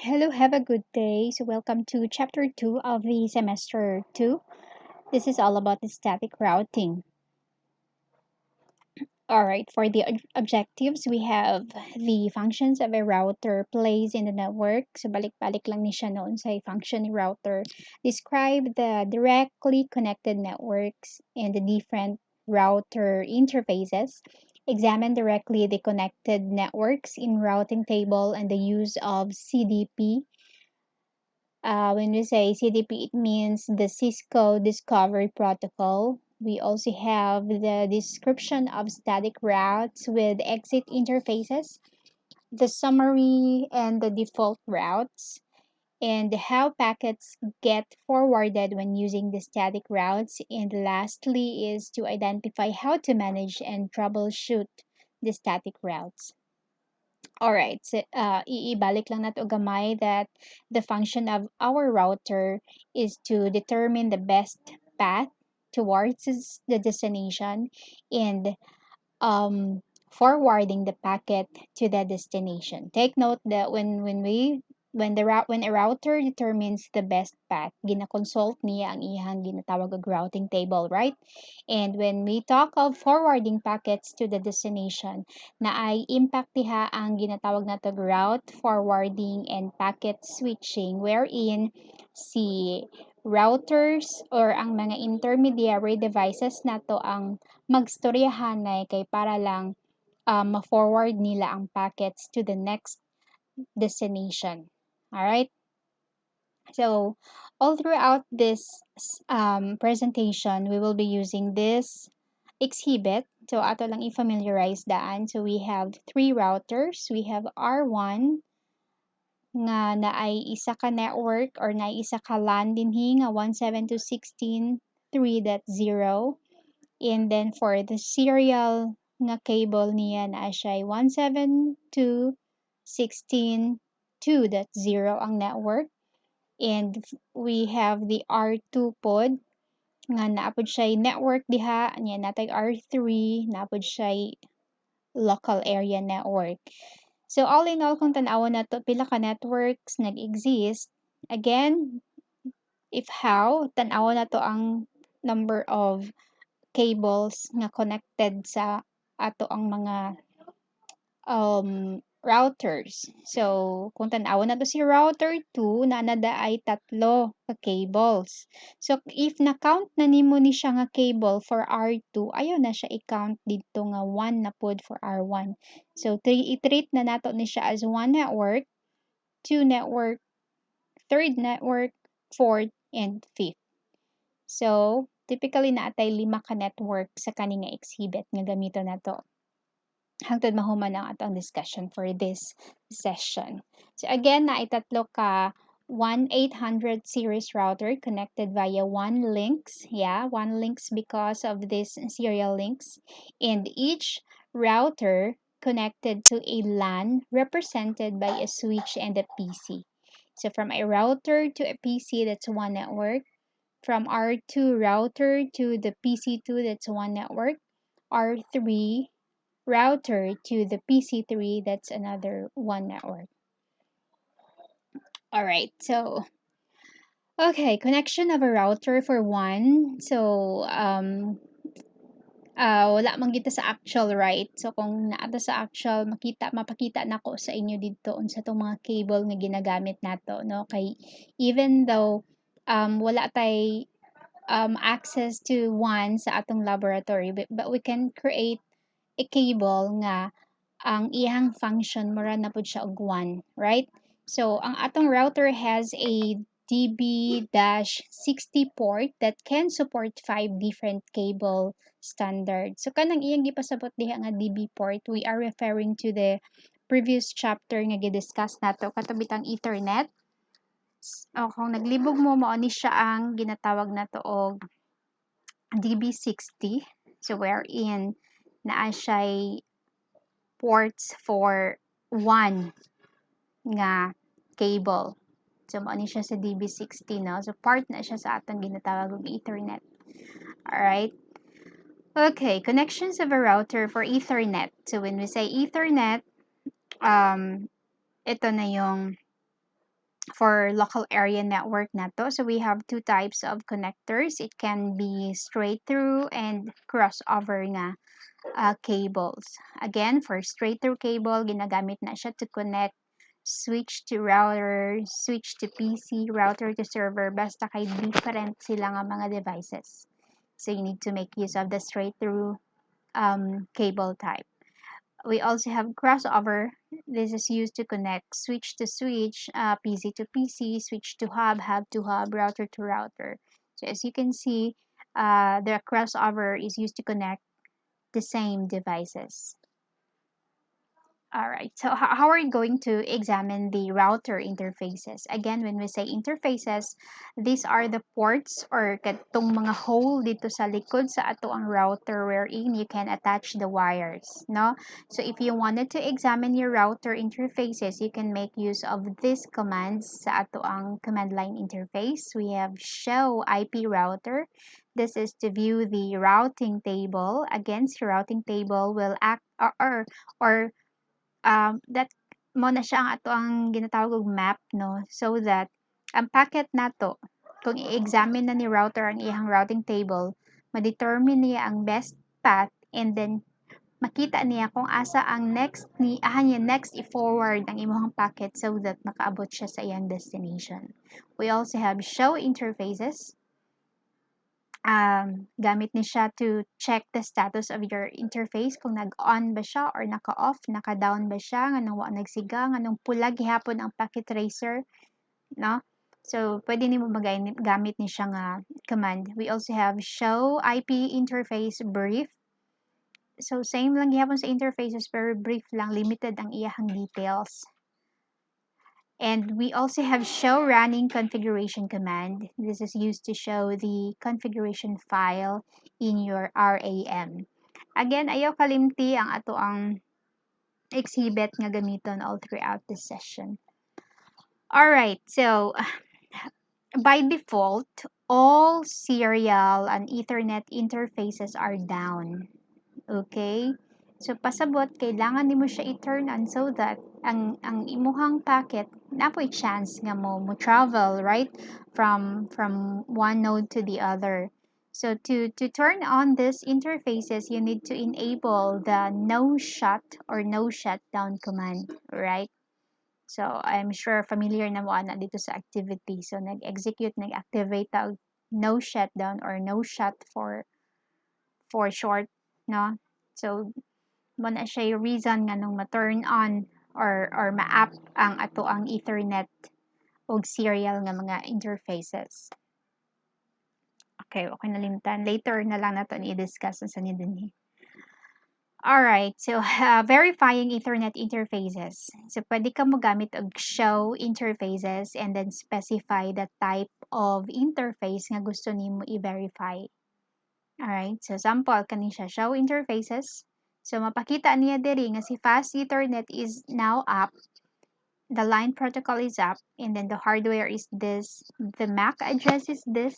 Hello, have a good day. So, welcome to chapter 2 of the semester 2. This is all about the static routing. All right, for the objectives, we have the functions of a router plays in the network. So, balik-balik lang ni siya noon sa function ni router. Describe the directly connected networks and the different router interfaces. Examine directly the connected networks in routing table and the use of CDP. When we say CDP, it means the Cisco Discovery Protocol. We also have the description of static routes with exit interfaces, the summary and the default routes, and how packets get forwarded when using the static routes. And lastly is to identify how to manage and troubleshoot the static routes. Alright, so, iibalik lang nato gamay that the function of our router is to determine the best path towards the destination and forwarding the packet to the destination. Take note that when a router determines the best path, gina-consult niya ang iyang ginatawag og routing table, right? And when we talk of forwarding packets to the destination, na ay impact diha ang ginatawag natog route forwarding and packet switching, wherein si routers or ang mga intermediary devices nato ang magstoryahanay kay para lang ma-forward nila ang packets to the next destination. Alright? So, all throughout this presentation, we will be using this exhibit. So, ato lang i-familiarize daan. So, we have three routers. We have R1 nga na ay isa ka network or na isa ka LAN dinhi nga 172.16.3.0. And then for the serial nga cable niya na siya 172.16.2.0 ang network. And we have the R2 pod nga naapod siya network diha niya natay R3 naapod siya local area network. So all in all kung tan-awon nato pila ka networks nag-exist, again if how tan-awon nato ang number of cables nga connected sa ato ang mga routers. So, kung tan-awon nato si router 2 na ay tatlo ka cables. So, if na-count na nimo ni siya nga cable for R2, ayaw na siya i-count dito nga 1 na pod for R1. So, i-treat na nato ni siya as 1 network, 2 network, third network, fourth, and fifth. So, typically naatay 5 ka network sa kani nga exhibit nga gamito nato. Hangtod mahuman ang atong discussion for this session. So again, naitatlo ka 1-800 series router connected via one links. Yeah, one links because of this serial links. And each router connected to a LAN represented by a switch and a PC. So from a router to a PC, that's one network. From R2 router to the PC2, that's one network. R3 router to the PC3, that's another one network. All right, so okay, connection of a router for one. So wala man kita sa actual, right? So kung naata sa actual, mapakita nako sa inyo dito unsa tong mga cable nga ginagamit nato, no? Kay even though wala tay access to one sa atong laboratory, but we can create a cable nga ang iyang function mura na pud siya og 1, right? So ang atong router has a DB-60 port that can support 5 different cable standards. So kanang iyang gipasabot diha nga DB port, we are referring to the previous chapter nga gidiscuss nato katubitang Ethernet. O kung naglibog mo mao ni siya ang ginatawag nato og DB60. So wherein naa siya ports for one nga cable. So, mao ni siya sa DB60, no? So, part na siya sa atong ginatawag og Ethernet. Alright? Okay, connections of a router for Ethernet. So, when we say Ethernet, ito na yung for local area network nato. So we have two types of connectors. It can be straight through and crossover nga cables. Again, for straight through cable, ginagamit na siya to connect switch to router, switch to PC, router to server, basta kay different sila nga mga devices. So you need to make use of the straight through cable type. We also have crossover. This is used to connect switch to switch, PC to PC, switch to hub to hub, router to router. So as you can see, the crossover is used to connect the same devices. All right, so how are we going to examine the router interfaces? Again, when we say interfaces, these are the ports or katong mga hole dito sa likod sa ato ang router wherein you can attach the wires, no? So if you wanted to examine your router interfaces, you can make use of these commands sa ato ang command line interface. We have show IP router. This is to view the routing table. Against routing table will act or that mo na siya ang ato ang ginatawag og map, no, so that ang packet nato kung i-examine na ni router ang iyang routing table, ma-determine niya ang best path, and then makita niya kung asa ang next niya next i-forward ang imong packet so that makaabot siya sa iyang destination. We also have show interfaces. Gamit ni siya to check the status of your interface kung nag-on ba siya or naka-off, naka-down ba siya, nganong wa nagsiga, nganong pula gihapon ang packet tracer, no? So, pwede nimo gamit ni siya nga command. We also have show IP interface brief. So, same lang gihapon sa interfaces pero brief lang, limited ang iyahang details. And we also have show running configuration command. This is used to show the configuration file in your RAM. Again, ayaw kalimti ang ato ang exhibit nga gamiton all throughout this session. Alright, so by default, all serial and Ethernet interfaces are down. Okay? So pasabot kailangan nimo siya i-turn on so that ang imuhang packet napoy chance nga mo travel right from one node to the other. So to turn on these interfaces, you need to enable the no shut or no shutdown command, right? So I'm sure familiar na mo ana dito sa activity. So nag-activate tag no shutdown or no shut for short, no? So mo na siya yung reason nga nung ma-turn on or ma-app ang ato ang Ethernet o serial nga mga interfaces. Okay, nalimtan. Later na lang nato i-discuss sa ni dinhi. Alright, so verifying Ethernet interfaces. So pwede ka mo gamit og show interfaces and then specify the type of interface nga gusto nimo i-verify. Alright, so sample kani siya show interfaces. So, mapakita niya diri nga si fast Ethernet is now up. The line protocol is up. And then the hardware is this. The MAC address is this.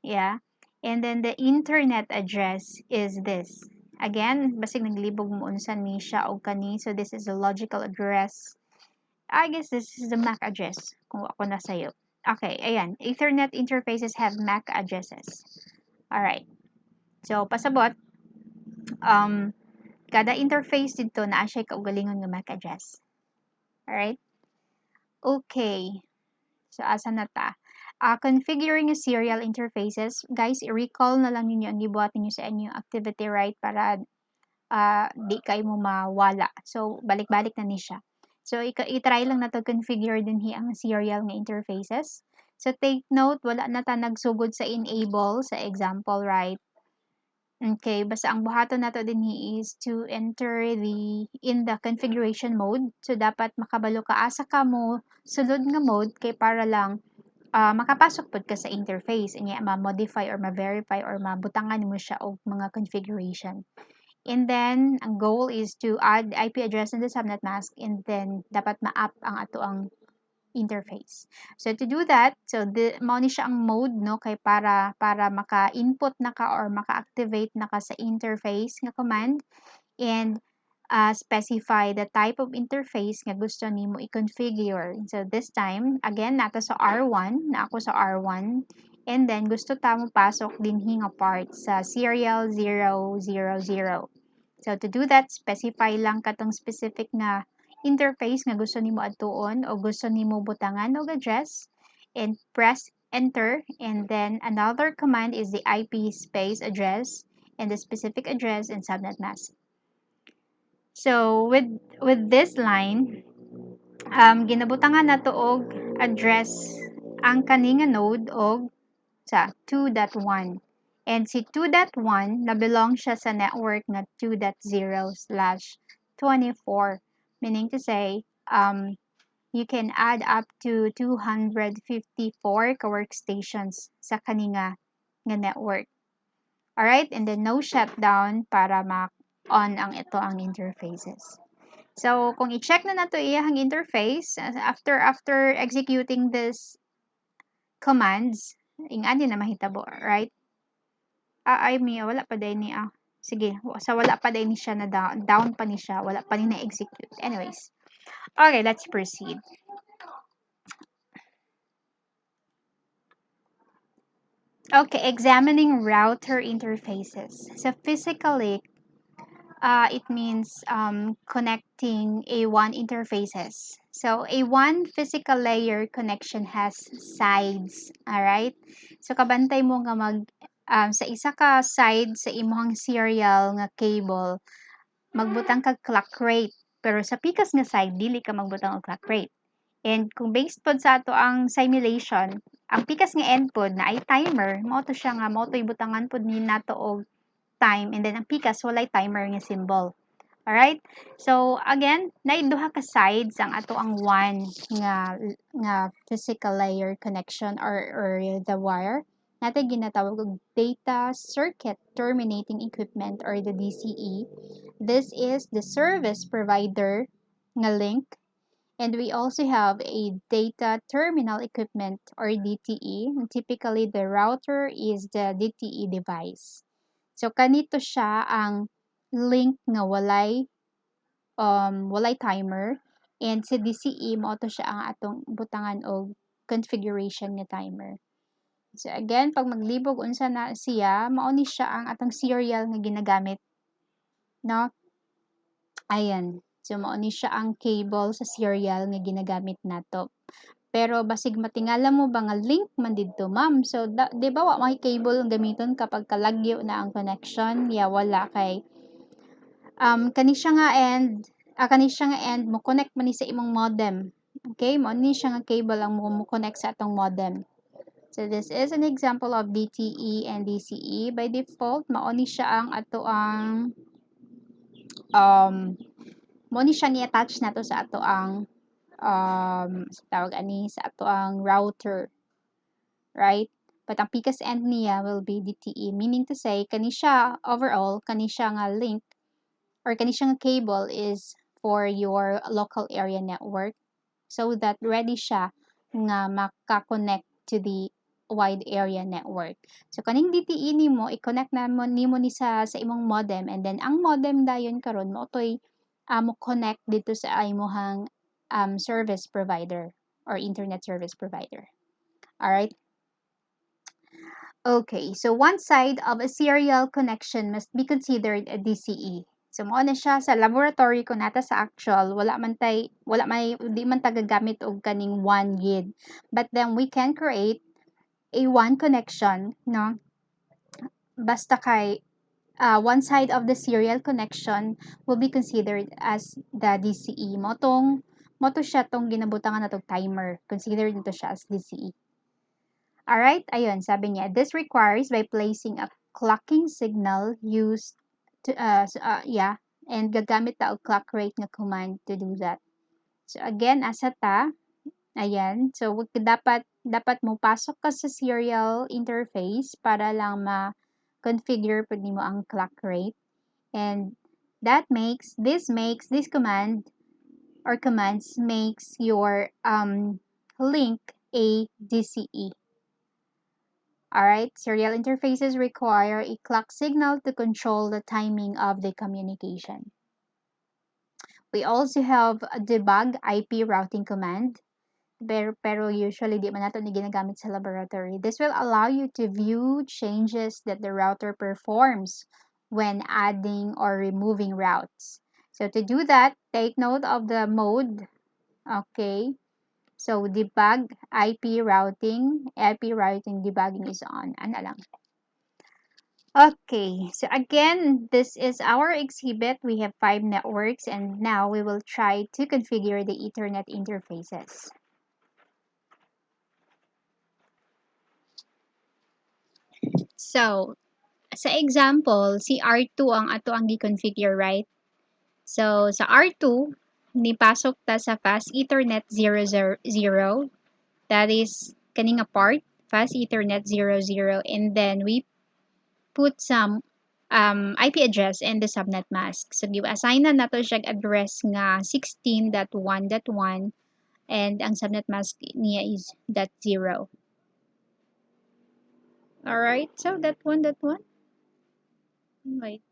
Yeah. And then the internet address is this. Again, basig naglibog mo unsan ni siya o kani. So, this is a logical address. I guess this is the MAC address kung ako na sa'yo. Okay, ayan. Ethernet interfaces have MAC addresses. Alright. So, pasabot. Kada interface dito na siya kaugalingon nga MAC address. Alright? Okay. So, asa na ta? Configuring a serial interfaces. Guys, i-recall na lang ninyo ang gibuhat ninyo sa inyong activity, right? Para di kayo mo mawala. So, balik-balik na ni siya. So, i-try lang na to configure din ang serial nga interfaces. So, take note, wala na ta nagsugod sa enable sa example, right? Okay, basta ang buhaton nato din is to enter in the configuration mode. So dapat makabalo ka asa ka mo sulod nga mode kay para lang makapasok pod ka sa interface inya ma-modify or ma-verify or mabutangan mo siya og mga configuration. And then ang goal is to add IP address in the subnet mask, and then dapat ma-app ang ato ang interface. So to do that, so mao ni siya ang mode no kay para maka-input na ka or maka-activate na ka sa interface nga command, and specify the type of interface nga gusto nimo i-configure. So this time, again, nato sa R1, na ako sa R1, and then gusto ta mo pasok din nga part sa serial 000. So to do that, specify lang katong specific na interface nga gusto nimo adtuon o gusto nimo butangan og address, and press enter, and then another command is the IP space address and the specific address and subnet mask. So with this line, ginabutangan nato og address ang kaninga node og sa 2.1. And si 2.1 na belong siya sa network na 2.0/24, meaning to say you can add up to 254 ka workstations sa kaninga nga network. Alright, and then no shutdown para ma-on ang ito ang interfaces. So, kung i-check na nato iyang interface, after executing this commands, ingani na mahitabo, right? Wala pa din ni, sige, sa wala pa din ni siya na down pa ni siya, wala pa ni na-execute. Anyways, okay, let's proceed. Okay, examining router interfaces. So, physically, it means connecting A1 interfaces. So, A1 physical layer connection has sides. Alright? So, kabantay mo nga sa isa ka side sa imong serial nga cable, magbutang kag clock rate. Pero sa pikas nga side, dili ka magbutang og clock rate. And kung based pod sa ato ang simulation, ang pikas nga end pod na ay timer, mao to siya nga mao to ibutangan pod ni nato og time, and then ang pikas walay timer nga symbol. Alright? So again, naay duha ka sides ang ato ang one nga physical layer connection or the wire. Natin ginatawag og data circuit terminating equipment or the DCE. This is the service provider nga link. And we also have a data terminal equipment or DTE. And typically, the router is the DTE device. So, kanito siya ang link nga walay timer. And sa DCE, mo to siya ang atong butangan og configuration nga timer. So, again, pag maglibog unsa na siya, mao ni siya ang atong serial nga ginagamit. No? Ayan. So, mao ni siya ang cable sa serial nga ginagamit nato. Pero basig matingala mo ba nga link man didto, ma'am? So, di ba wa may cable ang gamiton kapag kalagyo na ang connection? Yeah, wala kay kani siya nga end mo connect man ni sa imong modem. Okay? Mao ni siya nga cable ang mo connect sa atong modem. So, this is an example of DTE and DCE. By default, mao ni siya ang ato ang mo ni siya ni-attach nato sa ato ang tawag ani sa ato ang router, right? But ang pikas end niya will be DTE, meaning to say kani siya overall kani siya nga link or kani siya nga cable is for your local area network, so that ready siya nga maka-connect to the wide area network. So kaning DTE nimo i-connect na mo nimo ni sa imong modem, and then ang modem dayon karon mo toy mo connect dito sa imong service provider or internet service provider. All right? Okay, so one side of a serial connection must be considered a DCE. So mao na siya sa laboratory kung nata sa actual di man tagagamit og kaning 1 gig. But then we can create a one connection, no? Basta kay one side of the serial connection will be considered as the DCE. Mo to siya tong ginabutangan natong timer. Considered nito siya as DCE. Alright, ayun, sabi niya, this requires by placing a clocking signal used to, and gagamit ta og clock rate nga command to do that. So again, asa ta, ayan, so dapat mo pasok ka sa serial interface para lang ma-configure pud nimo ang clock rate. And this command or commands makes your link a DCE. Alright, serial interfaces require a clock signal to control the timing of the communication. We also have a debug IP routing command. Pero usually di man nato ni ginagamit sa laboratory. This will allow you to view changes that the router performs when adding or removing routes. So to do that, take note of the mode. Okay. So debug IP routing debugging is on. Ano lang. Okay, so again, this is our exhibit. We have 5 networks and now we will try to configure the Ethernet interfaces. So, sa example, si R2 ang ato ang gi-configure, right? So, sa R2, nipasok ta sa Fast Ethernet 000. That is kaning part, Fast Ethernet 00. And then we put some IP address and the subnet mask. So, give-assign na nato siya address nga 16.1.1 and ang subnet mask niya is .0. Alright, so that one. Wait.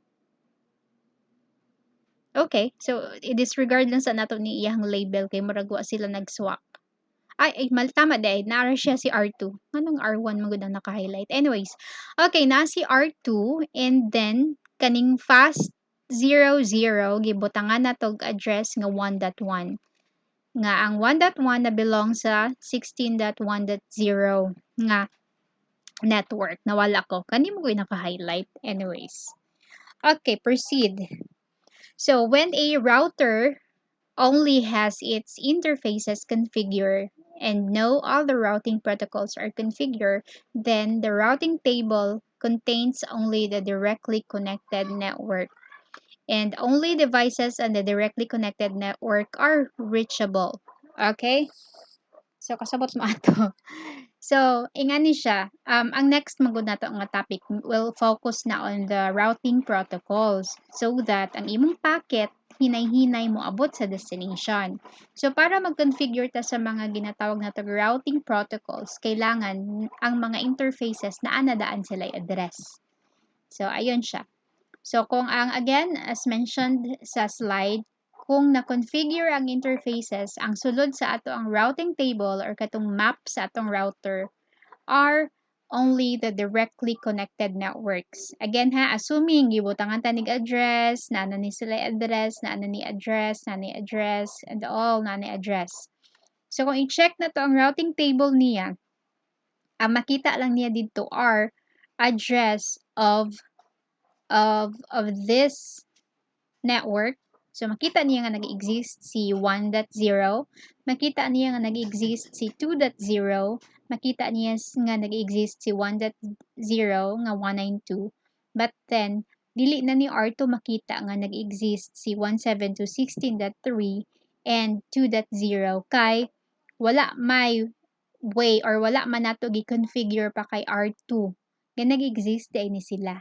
Okay, so i-disregard lang sa nato ni iyang label kay murag wa sila nag-swap. Ay, mal tama dahil naara siya si R2. Anong R1 magud ang naka-highlight? Anyways, okay, na si R2 and then kaning fast 00 gibutangan na tog address nga 1.1. Nga ang 1.1 na belong sa 16.1.0 nga network. Nawala ko. Kani mo ko naka-highlight. Anyways. Okay, proceed. So, when a router only has its interfaces configured and no other routing protocols are configured, then the routing table contains only the directly connected network. And only devices on the directly connected network are reachable. Okay? So, kasabot mo ato. So, ingani siya. Ang next magud nato nga topic will focus na on the routing protocols so that ang imong packet hinay-hinay mo abot sa destination. So, para mag-configure ta sa mga ginatawag na routing protocols, kailangan ang mga interfaces na anadaan sila address. So, ayun siya. So, kung again, as mentioned sa slide, kung na-configure ang interfaces, ang sulod sa ato ang routing table or katong map sa atong router are only the directly connected networks. Again ha, assuming gibutangan tanig address, na ni sila address, na ni address, and all na ni address. So, kung i-check na to ang routing table niya, ang makita lang niya dito are address of this network. So, makita niya nga nag-exist si 1.0, makita niya nga nag-exist si 2.0, makita niya nga nag-exist si 1.0 nga 192. But then, dili na ni R2 makita nga nag-exist si 172.16.3 and 2.0 kay wala may way or wala man nato gi-configure pa kay R2 nga nag-exist day ni sila.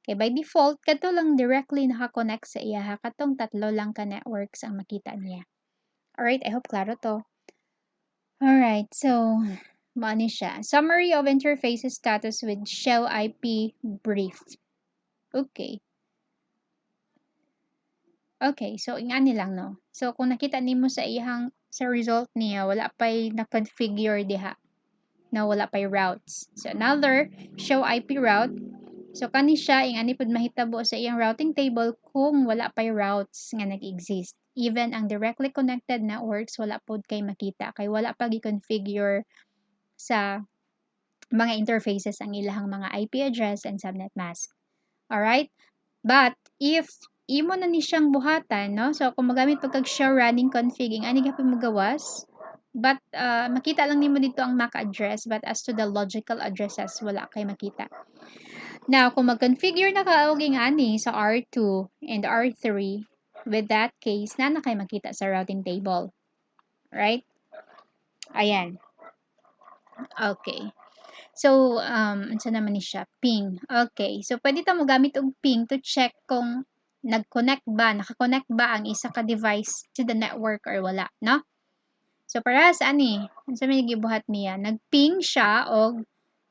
Okay, by default, kato lang directly nakakonect sa iya. Katong tatlo lang ka networks ang makita niya. Alright, I hope klaro to. Alright, so, maani siya. Summary of interfaces status with shell IP brief. Okay. Okay, so ingani lang no. So, kung nakita nimo sa result niya, wala pa'y na-configure diha. No, wala pa'y routes. So, another, show IP route. So, kani siya, ingani pod mahitabo sa iyang routing table kung wala pa'y routes nga nag-exist. Even ang directly connected networks, wala pod kay makita. Kay wala pa gi-configure sa mga interfaces ang ilahang mga IP address and subnet mask. Alright? But, if imo na ni siyang buhatan, no? So, kung magamit pagkag show running config, ingani ka magawas. But, makita lang nimo dito ang MAC address, but as to the logical addresses, wala kay makita. Now, kung mag-configure na ka og ani sa R2 and R3, with that case, na kay makita sa routing table. Right? Ayan. Okay. So, unsa naman ni siya? Ping. Okay. So, pwede ta mo gamit og ping to check kung naka-connect ba ang isa ka device to the network or wala, no? So, para sa ani, unsa may gibuhat niya? Nag-ping siya og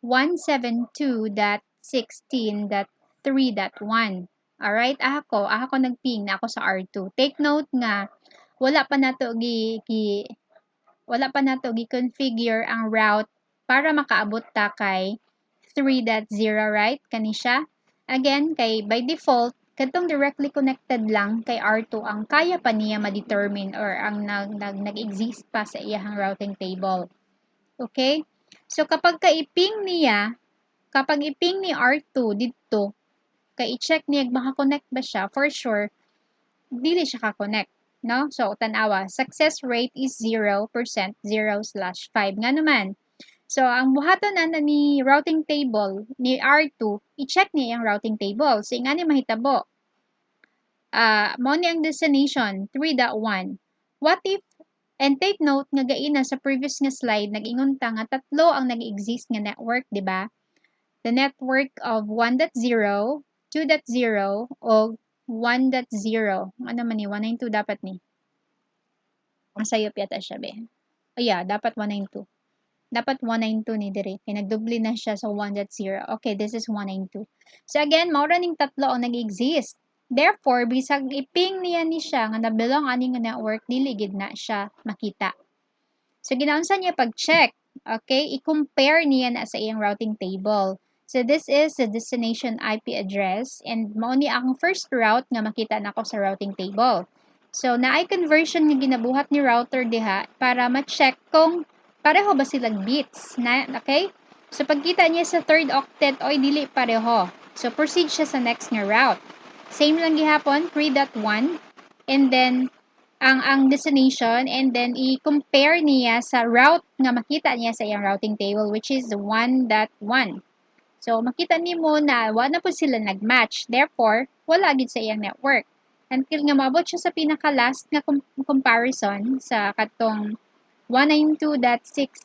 172.16.3.1. Alright, ako nag-ping na ako sa R2. Take note nga, wala pa nato gi-configure ang route para makaabot ta kay 3.0, right? Kani siya. Again, kay by default, katong directly connected lang kay R2 ang kaya pa niya ma-determine or ang nag-exist pa sa iyang routing table. Okay? So kapag iping ni R2 dito, kay i-check niya maka-connect ba siya, for sure, dili siya ka-connect. No? So, tanawa, success rate is 0%, 0/5. Nga naman. So, ang buhaton na ni routing table ni R2, i-check niya yung routing table. So, nga ni mahitabo. Mo ni ang destination, 3.1. What if, and take note nga gaina sa previous nga slide, nag-ingon ta nga tatlo ang nag-exist nga network, di ba? The network of 1.0, 2.0, o 1.0. Ano man ni? 192 dapat ni. Masayop yata siya, be. Oh, yeah, dapat 192. Dapat 192 ni dire. Kaya nagdubli na siya sa 1.0. Okay, this is 192. So again, maura ning tatlo ang nag-exist. Therefore, bisag iping niya ni siya nga nabilong ani nga network, dili gid na siya makita. So ginaunsa niya pag-check. Okay, i-compare niya na sa iyang routing table. So this is the destination IP address and mao ni ang first route nga makita nako sa routing table. So naay conversion nga ginabuhat ni router diha para ma-check kung pareho ba silang bits. Okay? So pagkita niya sa third octet, oy dili pareho. So proceed siya sa next nga route. Same lang gihapon, 3.1 and then ang destination and then i-compare niya sa route nga makita niya sa iyang routing table which is 1.1. So makita nimo na wala na po sila nag-match. Therefore, wala gid sa iyang network. Until nga maabot siya sa pinaka last nga comparison sa katong 192.168.1.0.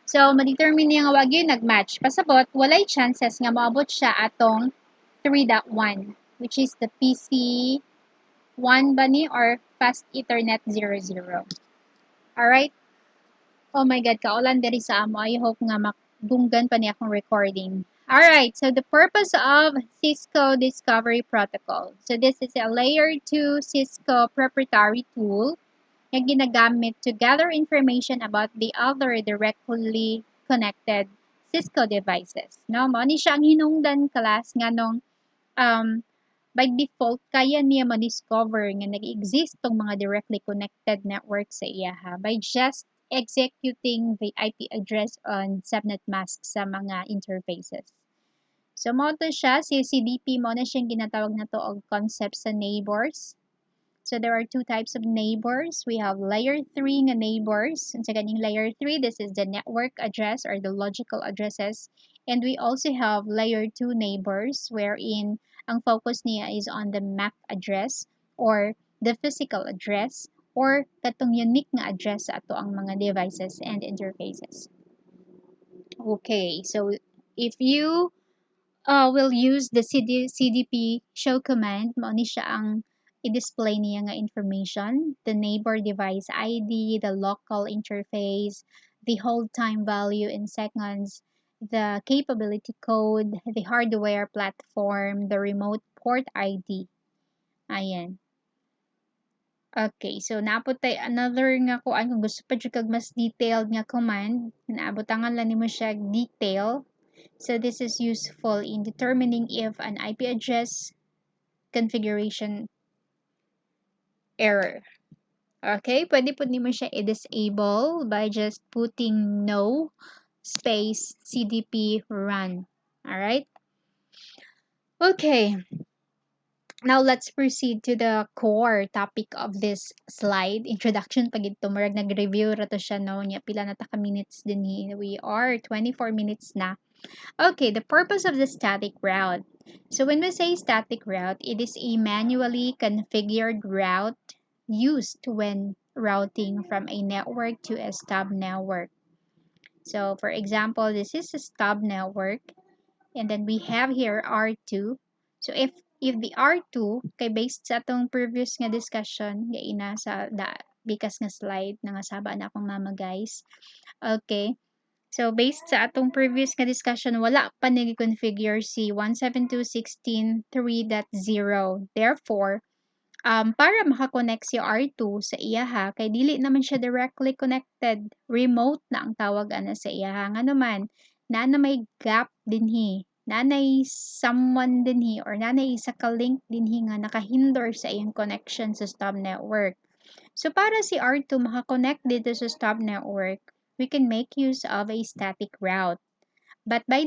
So, ma-determine niya nga wag yun nag-match. Pasabot, walay chances nga maabot siya atong 3.1, which is the PC 1 ba ni or Fast Ethernet 00. Alright? Oh my God, kaulan diri sa amo. I hope nga makdunggan pa niya akong recording. Alright, so the purpose of Cisco Discovery Protocol. So this is a layer 2 Cisco proprietary tool na ginagamit to gather information about the other directly connected Cisco devices. No, mo ni siya ang hinungdan class nga nung by default kaya niya ma-discover nga nag-exist tong mga directly connected network sa iya by just executing the IP address on subnet mask sa mga interfaces. So mo to siya, si CDP mo na siyang ginatawag na to og concept sa neighbors. So there are two types of neighbors. We have layer 3 nga neighbors. And sa ganing layer 3, this is the network address or the logical addresses. And we also have layer 2 neighbors wherein ang focus niya is on the MAC address or the physical address or katong unique nga address sa ato ang mga devices and interfaces. Okay, so if you will use the CDP show command, mao ni siya ang i-display niya nga information, the neighbor device ID, the local interface, the hold time value in seconds, the capability code, the hardware platform, the remote port ID. Ayan. Okay, so naabot tayo another nga kuan kung gusto pa jud kag mas detailed nga command, naabotangan lang nimo siya detail. So this is useful in determining if an IP address configuration error. Okay, pwede po nimo siya i-disable by just putting no space CDP run. Alright? Okay. Now let's proceed to the core topic of this slide. Introduction pag ito, marag nag-review rato siya no, nya pila na ta ka minutes din we are 24 minutes na. Okay, the purpose of the static route. So when we say static route, it is a manually configured route used when routing from a network to a stub network. So for example, this is a stub network and then we have here R2. So if the R2 kay based sa atong previous nga discussion nga ina sa bikas nga slide na nga saba na akong mama guys. Okay. So, based sa atong previous nga discussion, wala pa nag-configure si 172.16.3.0. Therefore, para makakonect si R2 sa iyaha, kay dili naman siya directly connected, remote na ang tawag ana sa iyaha. Nga naman, na may gap dinhi, nanay someone dinhi, or nanay isa ka link dinhi nga nakahinder sa iyang connection sa stub network. So, para si R2 makakonect dito sa stub network, we can make use of a static route. But by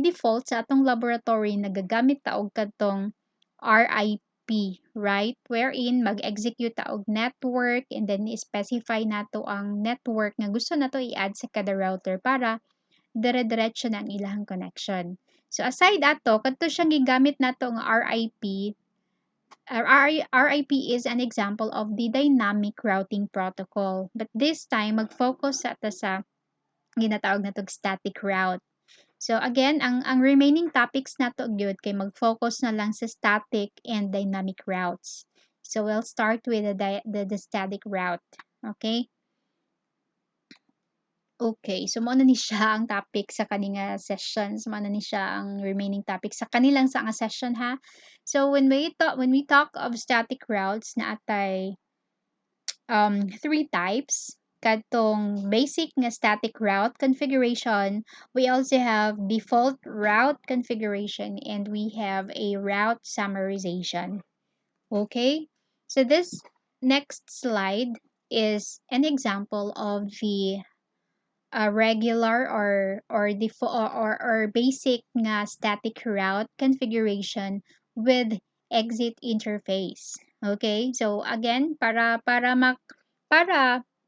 default sa atong laboratory nagagamit ta og kadtong RIP, right? Wherein mag-execute ta og network and then specify nato ang network nga gusto nato i-add sa kada router para dire-diretso na ang ilahang connection. So aside ato, kadto siyang gigamit nato nga RIP. RIP is an example of the dynamic routing protocol. But this time, mag-focus sa ginatawag na tog static route. So again, ang remaining topics nato gyud kay mag-focus na lang sa static and dynamic routes. So we'll start with the static route. Okay? Okay, so mao na ni siya ang topic sa kaninga sessions, mao na ni siya ang remaining topic sa kanilang sa nga session ha. So when we talk of static routes na atay three types. Katong basic nga static route configuration, we also have default route configuration, and we have a route summarization. Okay? So this next slide is an example of the regular or basic nga static route configuration with exit interface. Okay? So again, para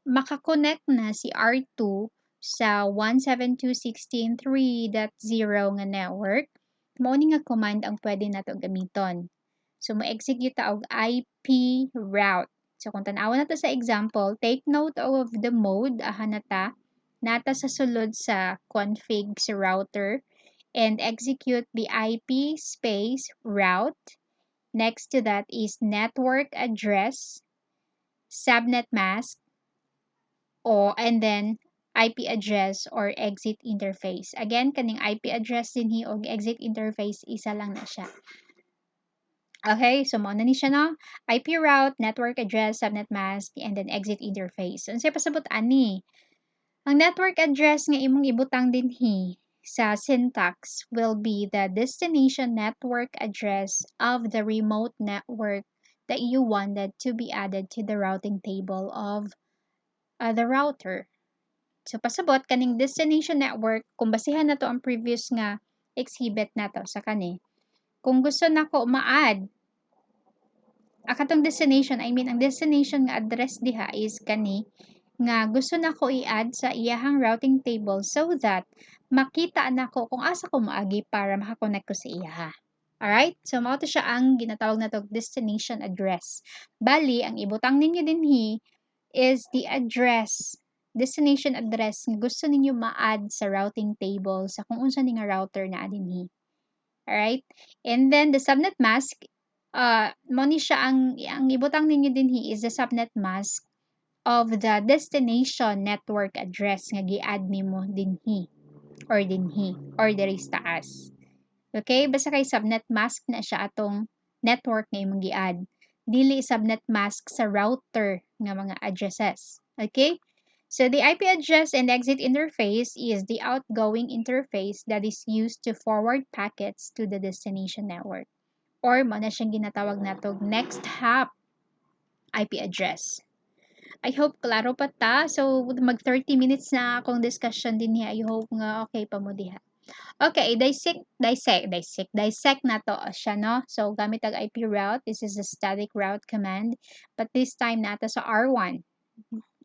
makakonect na si R2 sa 172.16.3.0 nga network, mao ni nga command ang pwede nato gamiton. So mo-execute ta og IP route. So kung tan-awon nato sa example, take note of the mode aha nata sa sulod sa config sa router and execute the IP space route. Next to that is network address, subnet mask, and then IP address or exit interface. Again, kaning IP address din hi og exit interface isa lang na siya. Okay, so mao na ni siya no. IP route, network address, subnet mask, and then exit interface. Unsay pasabot ani? Ang network address nga imong ibutang dinhi sa syntax will be the destination network address of the remote network that you wanted to be added to the routing table of the router. So pasabot kaning destination network, kung basihan nato ang previous nga exhibit nato sa kani. Kung gusto nako ma-add akatong destination, ang destination nga address diha is kani nga gusto nako i-add sa iyahang routing table so that makita nako kung asa ko moagi para makakonect ko sa iyaha. Alright? So, mao to siya ang ginatawag na destination address. Bali, ang ibutang ninyo dinhi is the address, destination address nga gusto ninyo ma-add sa routing table sa kung unsa ni nga router na dinhi. Alright? And then, the subnet mask, mo ni siya ang ibutang ninyo dinhi is the subnet mask of the destination network address nga gi-add nimo dinhi or diri sa taas. Okay, basta kay subnet mask na siya atong network nga imong gi-add. Dili subnet mask sa router nga mga addresses. Okay? So the IP address and exit interface is the outgoing interface that is used to forward packets to the destination network. Or mo na siyang ginatawag natog next hop IP address. I hope klaro pa ta. So, mag 30 minutes na akong discussion din niya. I hope nga okay pa mo diha. Okay, dissect na to siya, no? So, gamit ang IP route. This is the static route command. But this time nata sa R1.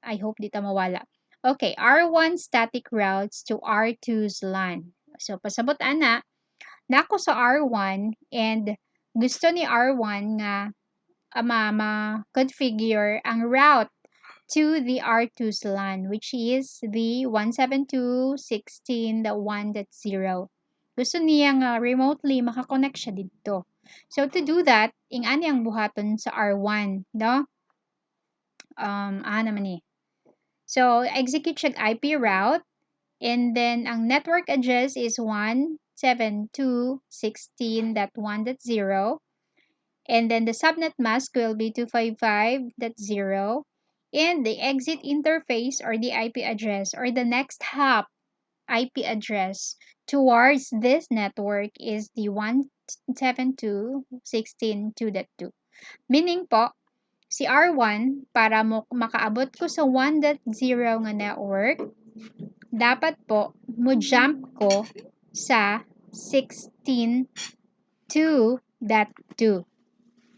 I hope di ta mawala. Okay, R1 static routes to R2's LAN. So, pasabot ana, nako sa R1 and gusto ni R1 nga ma-configure ang route to the R2's LAN, which is the 172.16.1.0. Gusto niya nga remotely makakonect siya dito. So, to do that, ingani ang buhaton sa R1, no? Naman eh. So, execute siya IP route, And then, ang network address is 172.16.1.0. And then, the subnet mask will be 255.0. And the exit interface or the IP address or the next hop IP address towards this network is the 172.16.2.2. Meaning po, si R1, para makaabot ko sa 1.0 nga network, dapat po, mo-jump ko sa 16.2.2.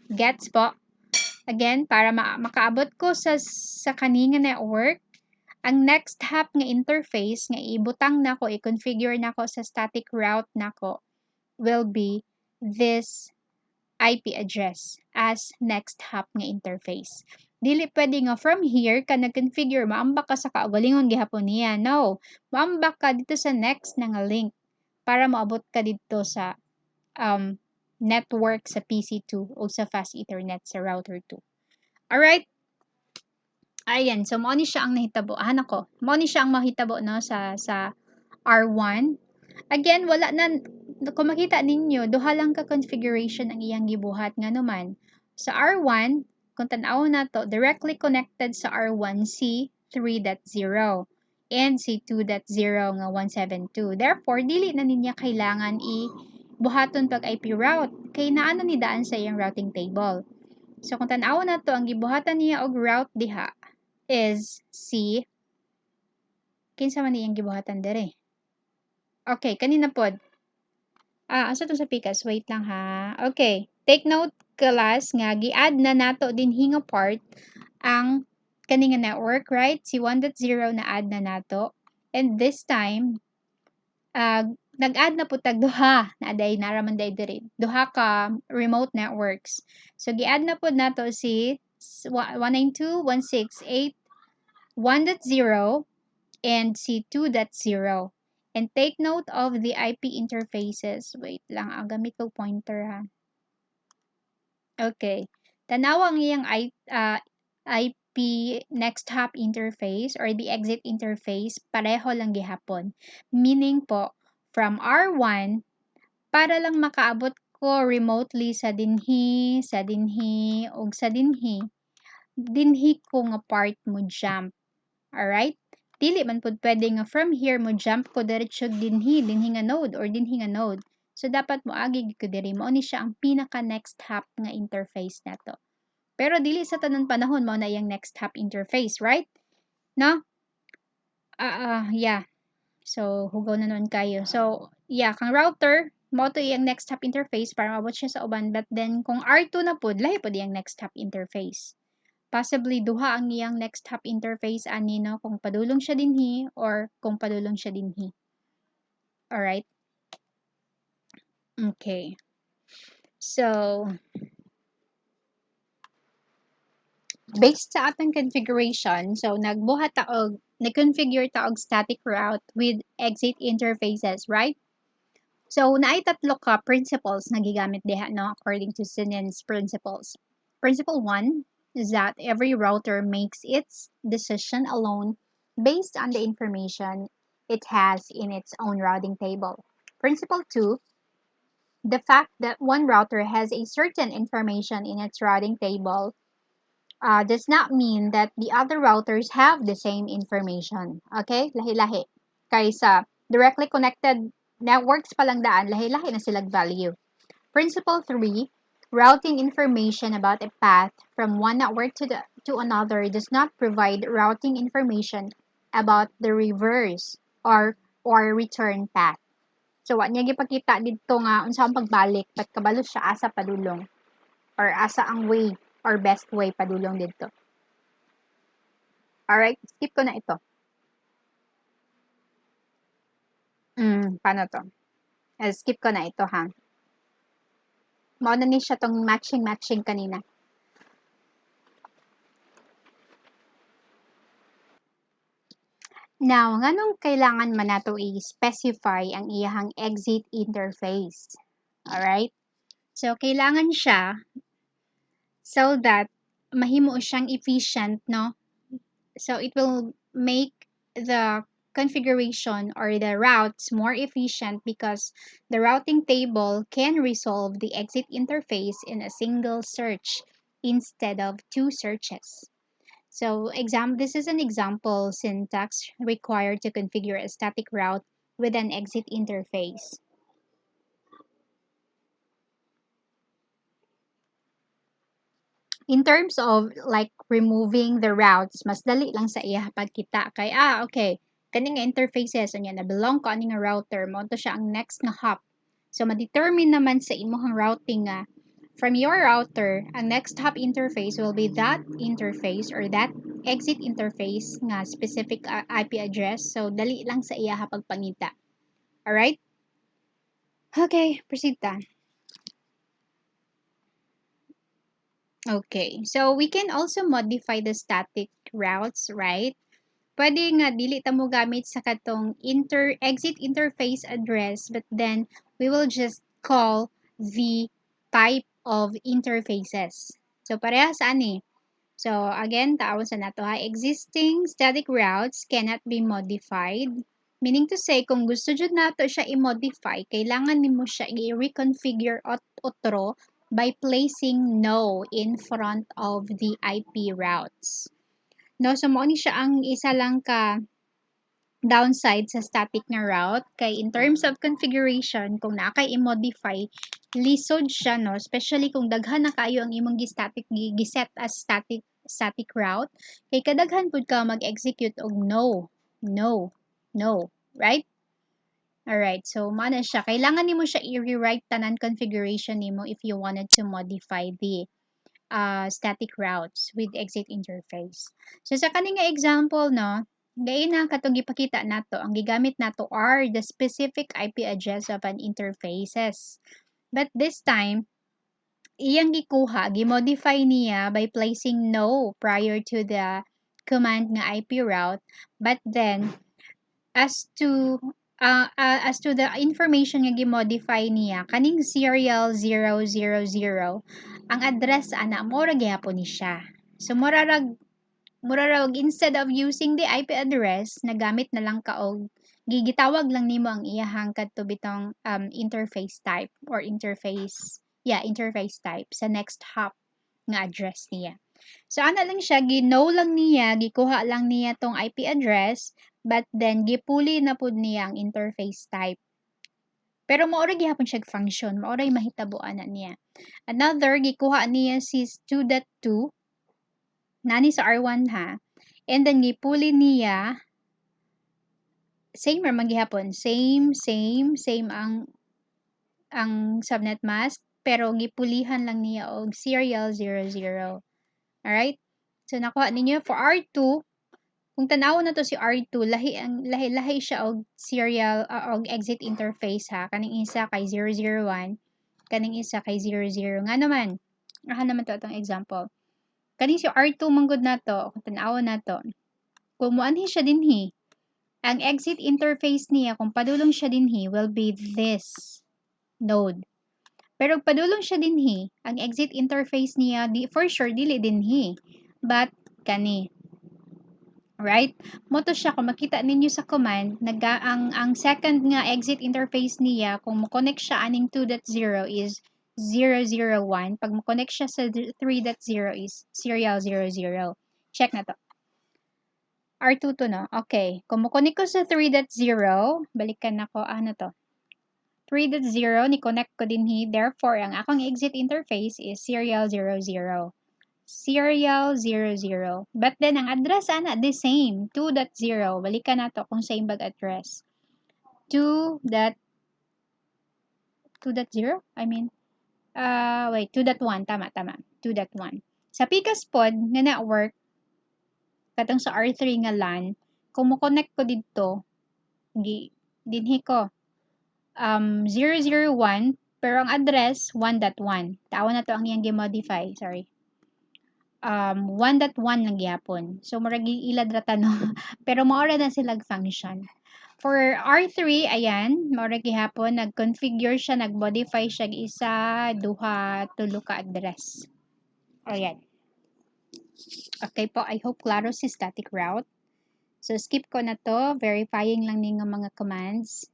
Gets po? Again, para makaabot ko sa kaninga network, ang next hop nga interface nga ibutang nako, i-configure nako sa static route nako will be this IP address as next hop nga interface. Dili pwede nga from here ka nag-configure, maambak ka sa kaugalingon gihapon niya. No, maambak ka dito sa next na nga link para maabot ka dito sa network sa PC2 o sa fast ethernet sa router 2. Alright? Ayan, so mo ni siya ang nahitabo. Nako, mo ni siya ang mahitabo no sa R1. Again, wala na kung makita ninyo, duha lang ka configuration ang iyang gibuhat nga naman. Sa R1, kung tan-aw na to, directly connected sa R1 si 3.0 and si 2.0 nga 172. Therefore, dili na niya kailangan buhaton pag IP route kay naa na ni daan sa iyang routing table. So kung tan-aw na to, ang gibuhatan niya og route diha is si kinsa man iyang gibuhatan dire. Okay, kanina pod. Asa to sa pikas? Wait lang ha. Okay. Take note class nga gi-add na nato din hinga part ang kaninga network, right? Si 1.0 na add na nato. And this time, nag-add na po tag duha na aday naraman day diri. Duha ka remote networks. So gi-add na po nato si 192.168.1.0 and si 2.0. And take note of the IP interfaces. Wait lang, gamit ko pointer ha. Okay. Tanawa ang iyang IP next hop interface or the exit interface, pareho lang gihapon. Meaning po, from R1, para lang makaabot ko remotely sa dinhi, ug sa dinhi ko nga part mo jump. Alright? Dili man pud pwede nga from here mo jump ko diretso dinhi nga node or dinhi nga node. So dapat mo agi ko diri mao ni siya ang pinaka next hop nga interface nato. Pero dili sa tanan panahon mao na iyang next hop interface, right? No? Yeah. So hugaw na noon kayo. So yeah, kang router mao to iyang next hop interface para maabot siya sa uban, but then kung R2 na pud lahi pud iyang next hop interface. Possibly duha ang iyang next hop interface ani no kung padulong siya dinhi or kung padulong siya dinhi. All right? Okay. So based sa atong configuration, so nagbuhat ta og nag-configure ta og static route with exit interfaces, right? So naay tatlo ka principles na gigamit diha no according to CCNA's principles. Principle 1 is that every router makes its decision alone based on the information it has in its own routing table. Principle 2, the fact that one router has a certain information in its routing table does not mean that the other routers have the same information. Okay? Lahi-lahi. Kaysa directly connected networks palang daan, lahi-lahi na silang value. Principle 3, routing information about a path from one network to another does not provide routing information about the reverse or return path. So, wa niya gipakita dito nga unsa ang pagbalik, but kabalo siya asa padulong or asa ang way or best way padulong dito. Alright, skip ko na ito. Paano to? Skip ko na ito ha. Mao na ni siya tong matching kanina. Now, nganong kailangan man nato i-specify ang iyahang exit interface? Alright? So, kailangan siya so that mahimo siyang efficient, no? So, it will make the configuration or the routes more efficient because the routing table can resolve the exit interface in a single search instead of two searches. So this is an example syntax required to configure a static route with an exit interface. In terms of like removing the routes, mas dali lang sa iya pagkita kay okay, kani nga interfaces unya na belong ko ani nga router mo to siya ang next nga hop. So ma-determine naman sa imong routing nga from your router, ang next hop interface will be that interface or that exit interface nga specific IP address. So dali lang sa iya pagpangita. Alright? Okay, proceed ta. Okay, so we can also modify the static routes, right? Pwede nga dili ta mo gamit sa katong exit interface address, but then we will just call the type of interfaces. So parehas ani. So again, tawon sa nato ha, existing static routes cannot be modified. Meaning to say, kung gusto jud nato siya i-modify, kailangan nimo siya i-reconfigure otro by placing no in front of the IP routes. No, so mo ni siya ang isa lang ka downside sa static na route kay in terms of configuration kung naa kay i-modify lisod siya no, especially kung daghan na kayo ang imong giset as static route kay kadaghan pud ka mag-execute og no, right? Alright, so mana siya kailangan nimo siya i-rewrite tanan configuration nimo if you wanted to modify the static routes with exit interface. So sa kaning example no, gain na katong gipakita nato ang gigamit nato are the specific IP address of an interfaces. But this time iyang gikuha, gimodify niya by placing no prior to the command nga IP route, but then as to the information nga gimodify niya kaning serial 000 ang address ana mo ra gyapon ni siya. So murarag instead of using the IP address nagamit na lang ka og gigitawag lang nimo ang iyahang kadto bitong interface type or interface type sa next hop nga address niya. So ana lang siya gino lang niya, gikuha lang niya tong IP address, but then gipuli na pud niya ang interface type. Pero maoray gihapon siya function, maoray mahitabuan na niya. Another gikuha niya si 2.2 nani sa R1 ha. And then gipuli niya same ra man gihapon, same ang subnet mask pero gipulihan lang niya og serial 00. Alright? So nakuha ninyo for R2, kung tanawon na to si R2, lahi siya og serial og exit interface ha. Kaning isa kay 001, kaning isa kay 00. Nga naman, naman to atong example. Kaning si R2 manggod nato, kung tanawon nato. Kung muanhi siya dinhi, ang exit interface niya kung padulong siya dinhi will be this node. Pero padulong siya dinhi, ang exit interface niya for sure dili dinhi, but kani. Right? Mo to siya kung makita ninyo sa command, ang second nga exit interface niya kung mo-connect siya aning 2.0 is 001. Pag mo-connect siya sa 3.0 is serial 00. Check na to. R2 to no. Okay. Kung mo-connect ko sa 3.0, balikan na ko ano to. 3.0 ni connect ko dinhi. Therefore, ang akong exit interface is serial 00. Serial 00. But then, ang address ana, the same. 2.0. Balikan na to kung same bag address. 2.0? I mean, wait, 2.1. Tama. 2.1. Sa Picas pod nga network, katong sa R3 nga LAN, kung mo connect ko dito, dinhi ko, 001, pero ang address, 1.1. Tawon na to ang iyang modify. Sorry. 1.1 lang gyapon. So murag ilad ra no. Pero maora na silag function. For R3, ayan, maura gihapon nag-configure siya, nag-modify siya isa, duha, tulo ka address. Ayan. Okay po, I hope klaro si static route. So, skip ko na to. Verifying lang ning mga commands.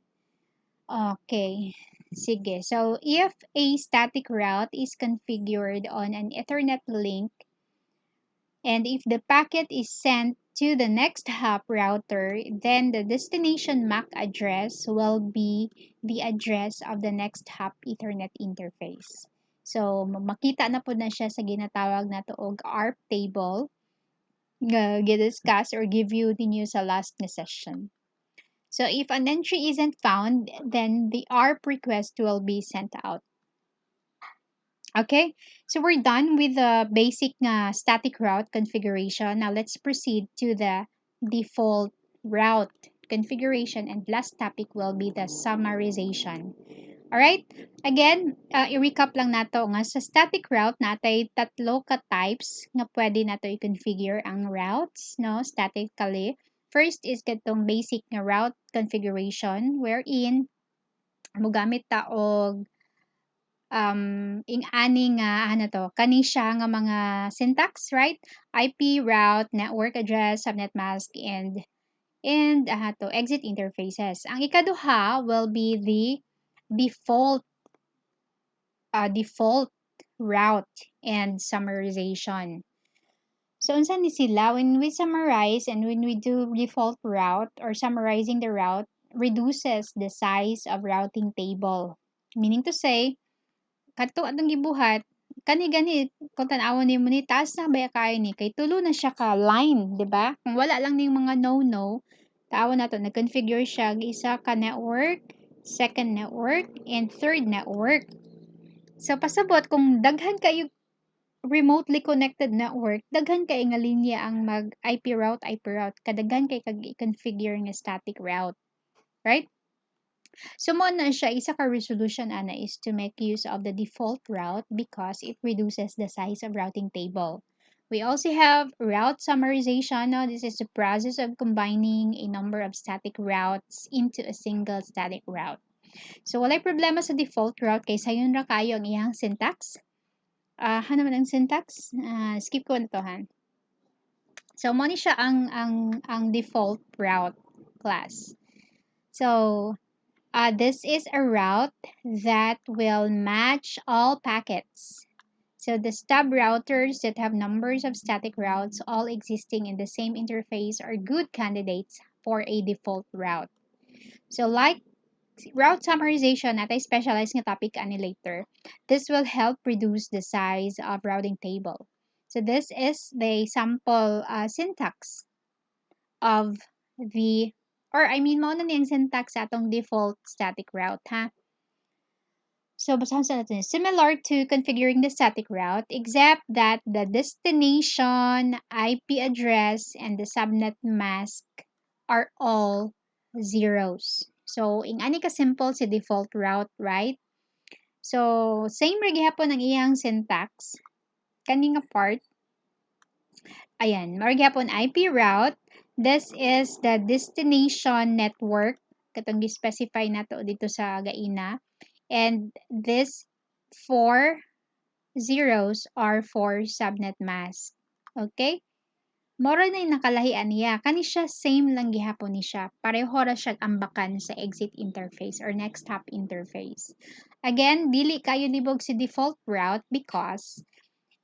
Okay. Sige. So, if a static route is configured on an Ethernet link, and if the packet is sent to the next hop router, then the destination MAC address will be the address of the next hop Ethernet interface. So, makita na po na siya sa ginatawag na tuog ARP table nga gi-discuss or give you ninyo sa last na session. So, if an entry isn't found, then the ARP request will be sent out. Okay, so we're done with the basic static route configuration. Now let's proceed to the default route configuration, and last topic will be the summarization. Alright, again, i-recap lang nato nga sa static route natay tatlo ka types nga pwede nato i-configure ang routes, no, statically. First is katong basic nga route configuration wherein mogamit ta og ing-ani nga ano to, kani siya nga mga syntax, right? IP, route, network address, subnet mask, and to exit interfaces. Ang ikaduha will be the default route and summarization. So unsa ni sila when we summarize and when we do default route or summarizing the route reduces the size of routing table. Meaning to say, kadto atong gibuhat kani gani kung tan-awon nimo ni taas na baya kayo ni kay tulo na siya ka line, di ba? Kung wala lang ning mga no taawon nato nag-configure siya isa ka network, second network, and third network. So pasabot kung daghan kayo remotely connected network, daghan kay nga linya ang mag IP route kadaghan kay kag i-configure nga static route, right? So mo na siya, isa ka resolution ana is to make use of the default route because it reduces the size of routing table. We also have route summarization. Now, this is the process of combining a number of static routes into a single static route. So, walay problema sa default route kay sayon ra kayo ang iyang syntax. Ano man ang syntax? Skip ko na to, han. So, mo ni siya ang default route class. So, this is a route that will match all packets. So the stub routers that have numbers of static routes all existing in the same interface are good candidates for a default route. So like route summarization at I specialized nga topic ani later, this will help reduce the size of routing table. So this is the sample syntax of the mao na niyang syntax sa atong default static route, ha? So, basahin sa natin. Similar to configuring the static route, except that the destination, IP address, and the subnet mask are all zeros. So, ingani ka simple si default route, right? So, same ra gihapon ang iyang syntax. Kani nga part, ayan, mao gyapon IP route. This is the destination network katong gi-specify nato dito sa gaina. And this 4 zeros are for subnet mask. Okay? Mora na yung nakalahian niya. Kani siya same lang gihapon ni siya. Pareho ra siya ambakan sa exit interface or next hop interface. Again, dili kayo libog si default route because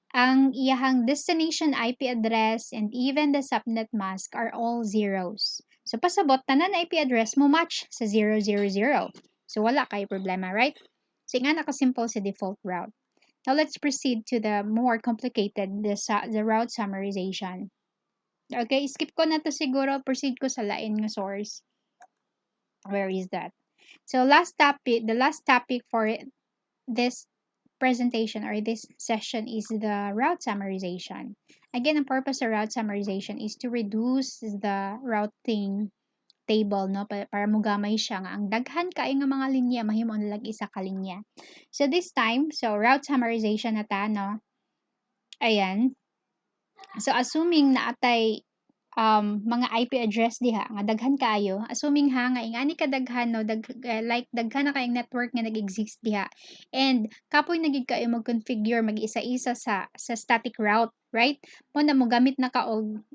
ang iyahang destination IP address and even the subnet mask are all zeros. So pasabot tanan IP address mo match sa 000. So wala kay problema, right? So nga naka-simple sa default route. Now let's proceed to the more complicated, the route summarization. Okay, skip ko na to siguro, proceed ko sa lain nga source. Where is that? So the last topic for this presentation or this session is the route summarization. Again, ang purpose of route summarization is to reduce the routing table, no, para mugamay siya nga ang daghan kay nga mga linya mahimo na lang isa ka linya. So this time, route summarization na ta, no. Ayan. So assuming na atay mga IP address diha nga daghan kaayo, assuming ha nga ingani ka daghan, no, like daghan na kayong network nga nag-exist diha, and kapoy na gid kayo mag-configure mag-isa-isa sa static route, right? Mo na mo gamit na ka og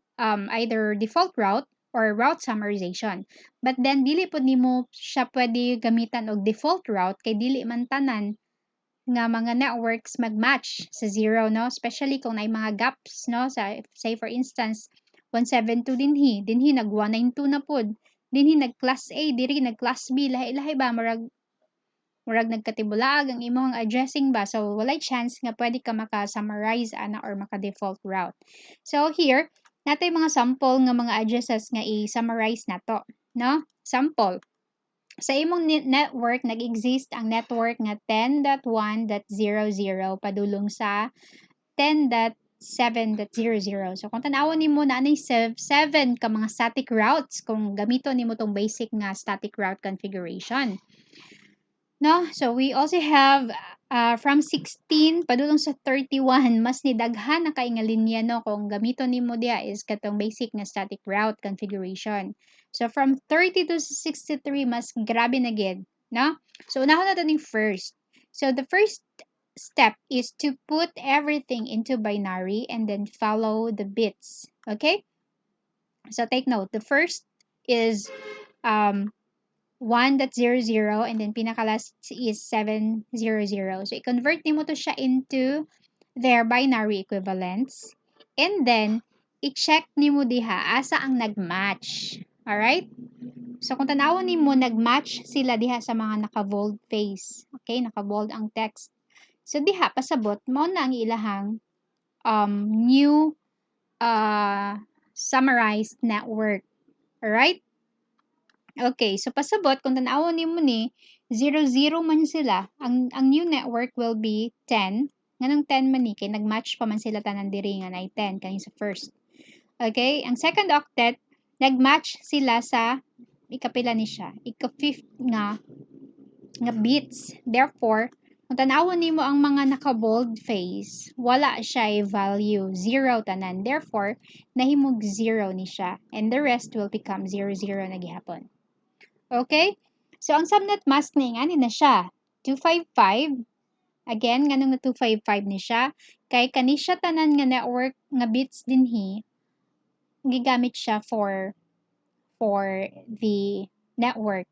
either default route or route summarization. But then dili pud nimo siya pwede gamitan og default route kay dili man tanan nga mga networks mag-match sa 0, no? Especially kung may mga gaps, no? Say for instance, 172 dinhi nag 192 na pod. Dinhi nag class A, diri nag class B, lahi-lahi ba murag nagkatibulaag ang imong addressing ba. So walay chance nga pwede ka maka-summarize ana or maka-default route. So here, natay mga sample nga mga addresses nga i-summarize nato, no? Sample. Sa imong network, nag-exist ang network nga 10.1.00 padulong sa 10.7.00. So, kung tanawon nimo na anay 7 ka mga static routes kung gamito nimo tong basic nga static route configuration. No? So, we also have from 16 padulong sa 31, mas nidaghan na kay nga linya, no? Kung gamito nimo dia is katong basic nga static route configuration. So, from 30 to 63, mas grabe na gid, no? So, unahon nato ning first. So, the first step is to put everything into binary and then follow the bits. Okay? So, take note. The first is 1.00 and then pinaka-last is 700. So, i-convert nimo to siya into their binary equivalents. And then, i-check nimo diha asa ang nag-match. Alright? So, kung tanawon nimo nag-match sila diha sa mga naka-bold face. Okay? Naka-bold ang text. So, diha, pasabot, mao na ang ilahang new summarized network. Alright? Okay, so pasabot, kung tanawon nimo ni, 0, man sila. Ang new network will be 10. Nganong 10 man ni, kay nag-match pa man sila tanan diri nga na 10, kaning sa first. Okay, ang second octet, nag-match sila sa ikapila ni siya. Ika-fifth nga bits. Therefore, kung tanawon nimo ang mga naka-bold face, wala siya value 0 tanan. Therefore, nahimog 0 ni siya. And the rest will become 0, na gihapon. Okay? So, ang subnet mask ni nga na siya. 255. Again, ganun na 255 ni siya. Kay kani siya tanan nga network nga bits dinhi, gigamit siya for the network.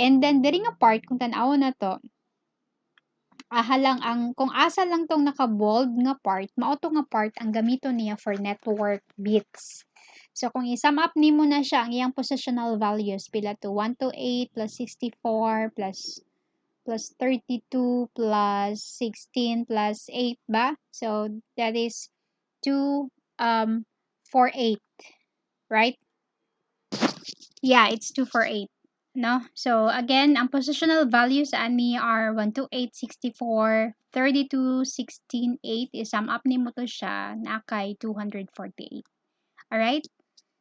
And then, diri nga part, kung tanawon na to, kung asa lang tong naka-bold nga part, mao to nga part ang gamito niya for network bits. So, kung i-sum up nimo na siya, ang iyang positional values, pila to 128 plus 64 plus 32 plus 16 plus 8 ba? So, that is 248, right? Yeah, it's 248. No? So, again, ang positional values ani are 128, 64, 32, 16, 8. I-sum up nimo to siya na kay 248. Alright?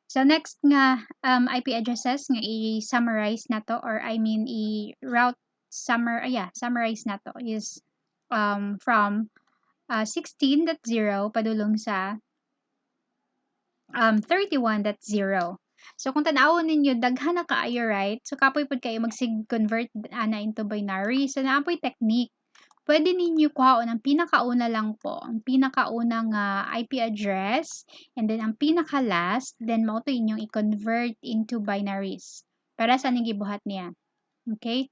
So, next nga IP addresses nga i-summarize na to, or I mean, i-route summarize na to is from 16.0 padulong sa 31.0. So, kung tanawon ninyo, daghan na kaayo, right? So, kapoy pod kayo mag-convert ana into binary. So, naapoy technique. Pwede ninyo kuhaon ang pinakauna lang po. Ang pinakaunang IP address. And then, ang pinaka-last. Then, mao to inyong i-convert into binaries. Para sa ning gibuhat niya. Okay?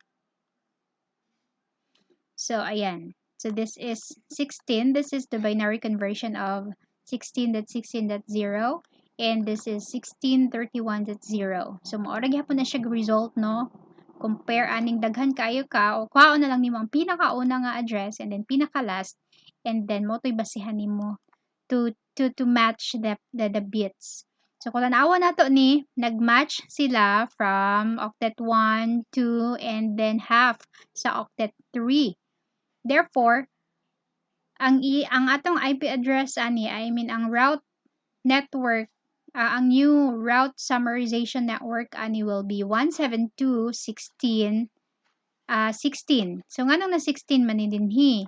So, ayan. So, this is 16. This is the binary conversion of 16.16.0. And this is 1631.0. So, maora gyapon na siya result, no? Compare aning daghan kayo ka, o kuhaon na lang nimo ang pinakauna nga address and then pinaka-last, and then mo to'y basihan nimo to match the bits. So, kung tanawa nato ni, nag-match sila from octet 1, 2, and then half sa octet 3. Therefore, ang atong IP address ani, I mean ang route network, ang new route summarization network ani will be 172.16.16. So nganong na 16 man ni dinhi?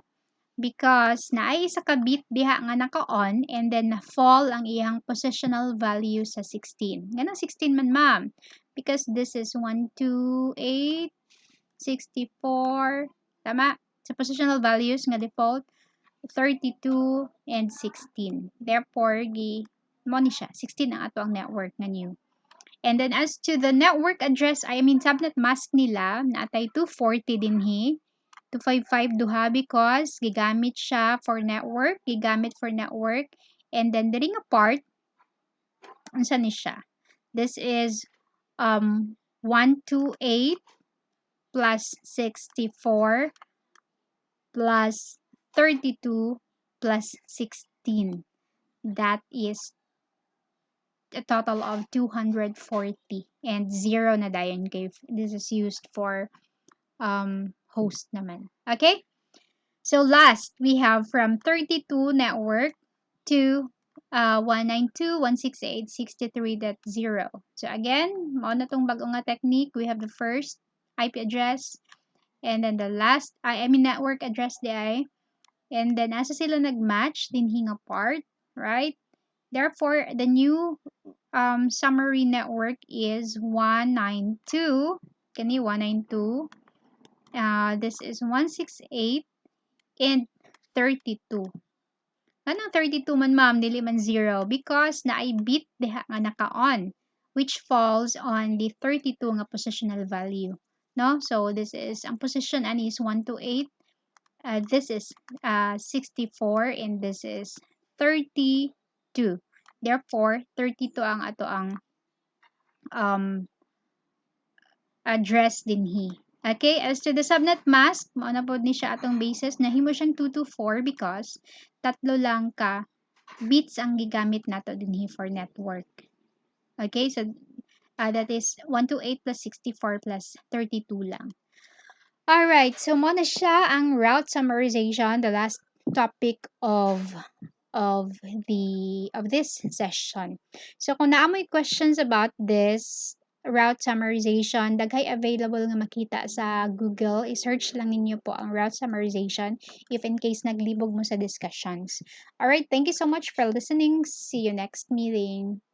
Because naay isa ka bit diha nga naka-on and then na-fall ang iyang positional value sa 16. Nganong 16 man, ma'am? Because this is 128, 64, tama? Sa positional values nga default, 32 and 16. Therefore, mo ni siya. 16 ang ato ang network nga new. And then as to the network address, I mean subnet mask nila, naatay 240 dinhi. 255 duha because gigamit siya for network, gigamit for network. And then the ring apart, unsa ni siya? This is 128 plus 64 plus 32 plus 16. That is a total of 240 and zero na dayon kay this is used for host naman. Okay? So last, we have from 32 network to 192.168.63.0. So again, mao na tong bag-o nga technique. We have the first IP address and then the last, I mean network address di ay. And then asa sila nag-match dinhi nga part, right? Therefore, the new summary network is 192. Kani 192. This is 168 and 32. Anong 32 man ma'am, dili man 0 because naay bit diha nga naka-on which falls on the 32 nga positional value. No? So this is ang position ani is 128. This is 64 and this is 32. Therefore, 32 ang ato ang um, address dinhi. Okay, as to the subnet mask, mao na pod ni siya atong basis nahimo siyang 224 because tatlo lang ka bits ang gigamit nato dinhi for network. Okay, so that is 128 plus 64 plus 32 lang. Alright, so mo na siya ang route summarization, the last topic of this session. So kung naamoy questions about this route summarization, daghay available nga makita sa Google. I-search lang ninyo po ang route summarization if in case naglibog mo sa discussions. Alright, thank you so much for listening. See you next meeting.